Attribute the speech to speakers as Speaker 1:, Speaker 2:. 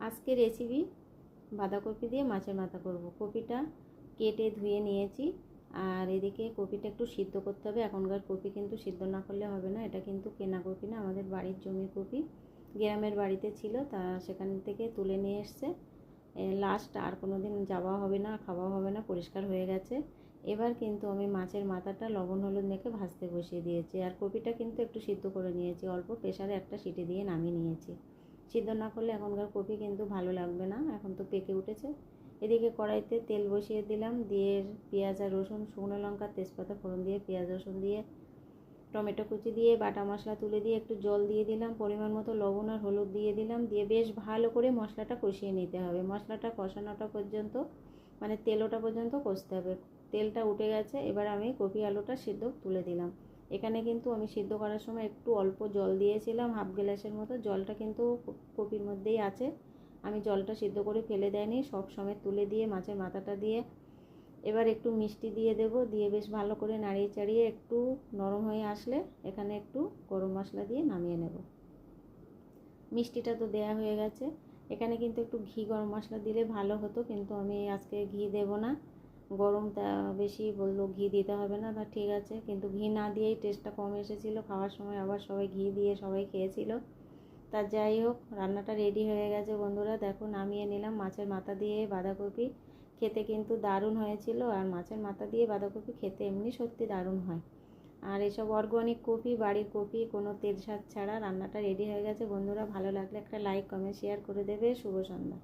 Speaker 1: আজকে রেসিপি বাঁধাকপি দিয়ে মাছের মাথা করব। কপিটা কেটে ধুয়ে নিয়েছি, আর এদিকে কপিটা একটু সিদ্ধ করতে হবে। এখনকার কপি কিন্তু সিদ্ধ না করলে হবে না। এটা কিন্তু কেনা কপি না, আমাদের বাড়ির জমির কপি, গ্রামের বাড়িতে ছিল, তা সেখান থেকে তুলে নিয়ে এসছে। লাস্ট আর কোনো দিন যাওয়া হবে না, খাওয়া হবে না, পরিষ্কার হয়ে গেছে। এবার কিন্তু আমি মাছের মাথাটা লবণ হলুদ মেখে ভাজতে বসিয়ে দিয়েছি, আর কপিটা কিন্তু একটু সিদ্ধ করে নিয়েছি, অল্প প্রেসারে একটা সিটি দিয়ে নামিয়ে নিয়েছি। সিদ্ধ না করলে এখনকার কপি কিন্তু ভালো লাগবে না, এখন তো পেকে উঠেছে। এদিকে কড়াইতে তেল বসিয়ে দিলাম, দিয়ে পেঁয়াজ আর রসুন, শুকনো লঙ্কা, তেজপাতা ফোড়ন দিয়ে পেঁয়াজ রসুন দিয়ে টমেটো কুচি দিয়ে বাটা মশলা তুলে দিয়ে একটু জল দিয়ে দিলাম, পরিমাণ মতো লবণ আর হলুদ দিয়ে দিলাম, দিয়ে বেশ ভালো করে মশলাটা কষিয়ে নিতে হবে। মশলাটা কষানোটা পর্যন্ত, মানে তেল ওঠা পর্যন্ত কষতে হবে। তেলটা উঠে গেছে, এবার আমি কপি আলুটা সিদ্ধ তুলে দিলাম। এখানে কিন্তু আমি সিদ্ধ করার সময় একটু অল্প জল দিয়েছিলাম, হাফ গ্লাসের মতো। জলটা কিন্তু কপির মধ্যেই আছে, আমি জলটা সিদ্ধ করে ফেলে দেয়নি, সব সময় তুলে দিয়ে মাছের মাথাটা দিয়ে এবার একটু মিষ্টি দিয়ে দেব, দিয়ে বেশ ভালো করে নাড়িয়ে চাড়িয়ে একটু নরম হয়ে আসলে এখানে একটু গরম মশলা দিয়ে নামিয়ে নেব। মিষ্টিটা তো দেয়া হয়ে গেছে। এখানে কিন্তু একটু ঘি গরম মশলা দিলে ভালো হতো, কিন্তু আমি আজকে ঘি দেব না। গরমটা বেশি বললো ঘি দিতে হবে না, তা ঠিক আছে, কিন্তু ঘি না দিয়েই টেস্টটা কম এসেছিলো। খাওয়ার সময় আবার সবাই ঘি দিয়ে সবাই খেয়েছিল। তা যাই হোক, রান্নাটা রেডি হয়ে গেছে বন্ধুরা, দেখো নামিয়ে নিলাম। মাছের মাথা দিয়ে বাঁধাকপি খেতে কিন্তু দারুণ হয়েছিল, আর মাছের মাথা দিয়ে বাঁধাকপি খেতে এমনি সত্যি দারুণ হয়। আর এসব অর্গানিক কপি, বাড়ির কপি, কোনো তেল সার ছাড়া রান্নাটা রেডি হয়ে গেছে বন্ধুরা। ভালো লাগলে একটা লাইক কমেন্ট শেয়ার করে দেবে। শুভ সন্ধ্যা।